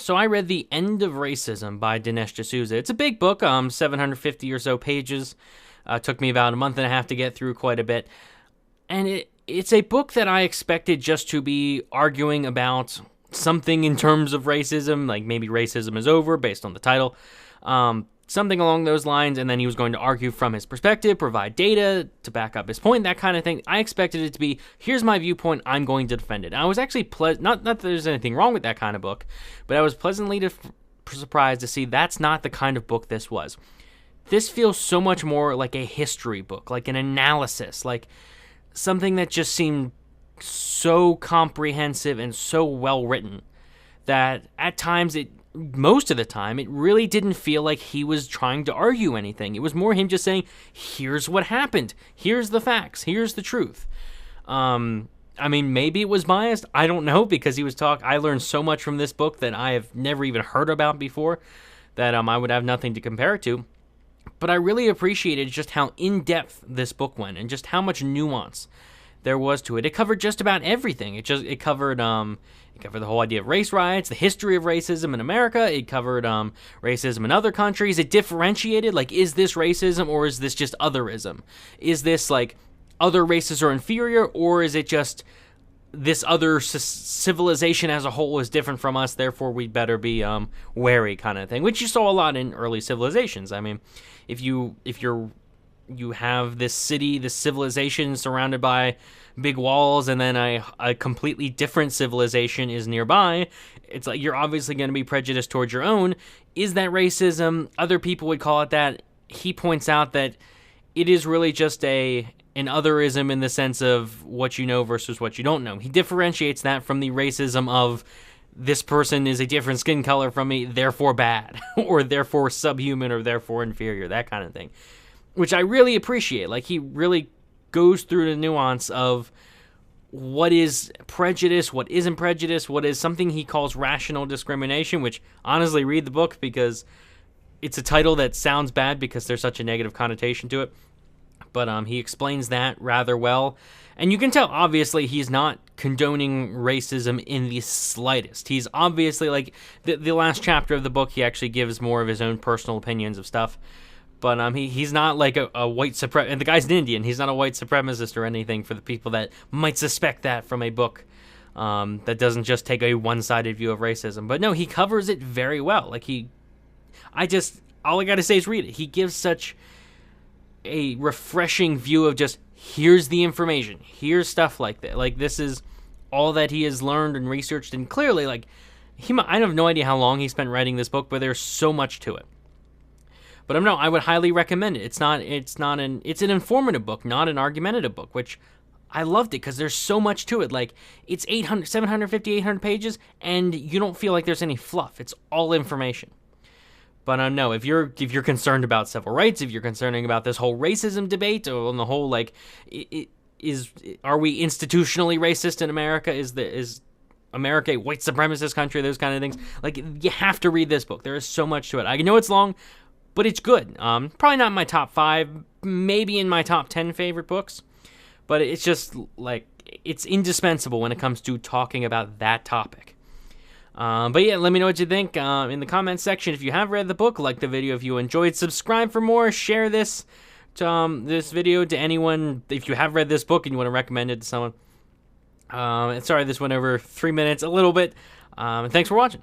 So I read The End of Racism by Dinesh D'Souza. It's a big book, 750 or so pages. Took me about a month and a half to get through, quite a bit. And it's a book that I expected just to be arguing about something in terms of racism, like maybe racism is over based on the title. Something along those lines, and then he was going to argue from his perspective, provide data to back up his point, that kind of thing. I expected it to be, here's my viewpoint, I'm going to defend it. And I was actually, not that there's anything wrong with that kind of book, but I was pleasantly surprised to see that's not the kind of book this was. This feels so much more like a history book, like an analysis, like something that just seemed so comprehensive and so well written that at times most of the time, it really didn't feel like he was trying to argue anything. It was more him just saying, here's what happened. Here's the facts. Here's the truth. I mean, maybe it was biased. I don't know, because I learned so much from this book that I have never even heard about before that I would have nothing to compare it to. But I really appreciated just how in-depth this book went and just how much nuance there was to it. It covered just about everything. It covered the whole idea of race riots, the history of racism in America. It covered racism in other countries. It differentiated, like, is this racism or is this just otherism? Is this like other races are inferior, or is it just this other civilization as a whole is different from us, therefore we'd better be wary, kind of thing, which you saw a lot in early civilizations. I mean, if you have this city, this civilization surrounded by big walls, and then a completely different civilization is nearby, it's like you're obviously going to be prejudiced towards your own. Is that racism? Other people would call it that. He points out that it is really just an otherism in the sense of what you know versus what you don't know. He differentiates that from the racism of this person is a different skin color from me, therefore bad, or therefore subhuman, or therefore inferior, that kind of thing, which I really appreciate. Like, he really goes through the nuance of what is prejudice, what isn't prejudice, what is something he calls rational discrimination, which, honestly, read the book, because it's a title that sounds bad because there's such a negative connotation to it. But he explains that rather well. And you can tell, obviously, he's not condoning racism in the slightest. He's obviously, like, the last chapter of the book, he actually gives more of his own personal opinions of stuff. But he's not like a white supremacist. And the guy's an Indian. He's not a white supremacist or anything, for the people that might suspect that from a book that doesn't just take a one-sided view of racism. But no, he covers it very well. Like, all I got to say is read it. He gives such a refreshing view of just, here's the information. Here's stuff like that. Like, this is all that he has learned and researched. And clearly, like, I have no idea how long he spent writing this book, but there's so much to it. But I would highly recommend it. It's an informative book, not an argumentative book, which I loved it because there's so much to it. Like, it's 750, 800 pages, and you don't feel like there's any fluff. It's all information. But no, if you're concerned about civil rights, if you're concerned about this whole racism debate, or on the whole, like, are we institutionally racist in America? Is America a white supremacist country? Those kind of things. Like, you have to read this book. There is so much to it. I know it's long, but it's good. Probably not in my top 5, maybe in my top 10 favorite books. But it's just, like, it's indispensable when it comes to talking about that topic. But yeah, let me know what you think in the comments section. If you have read the book, like the video if you enjoyed, subscribe for more, share this video to anyone if you have read this book and you want to recommend it to someone. Sorry this went over 3 minutes a little bit. Thanks for watching.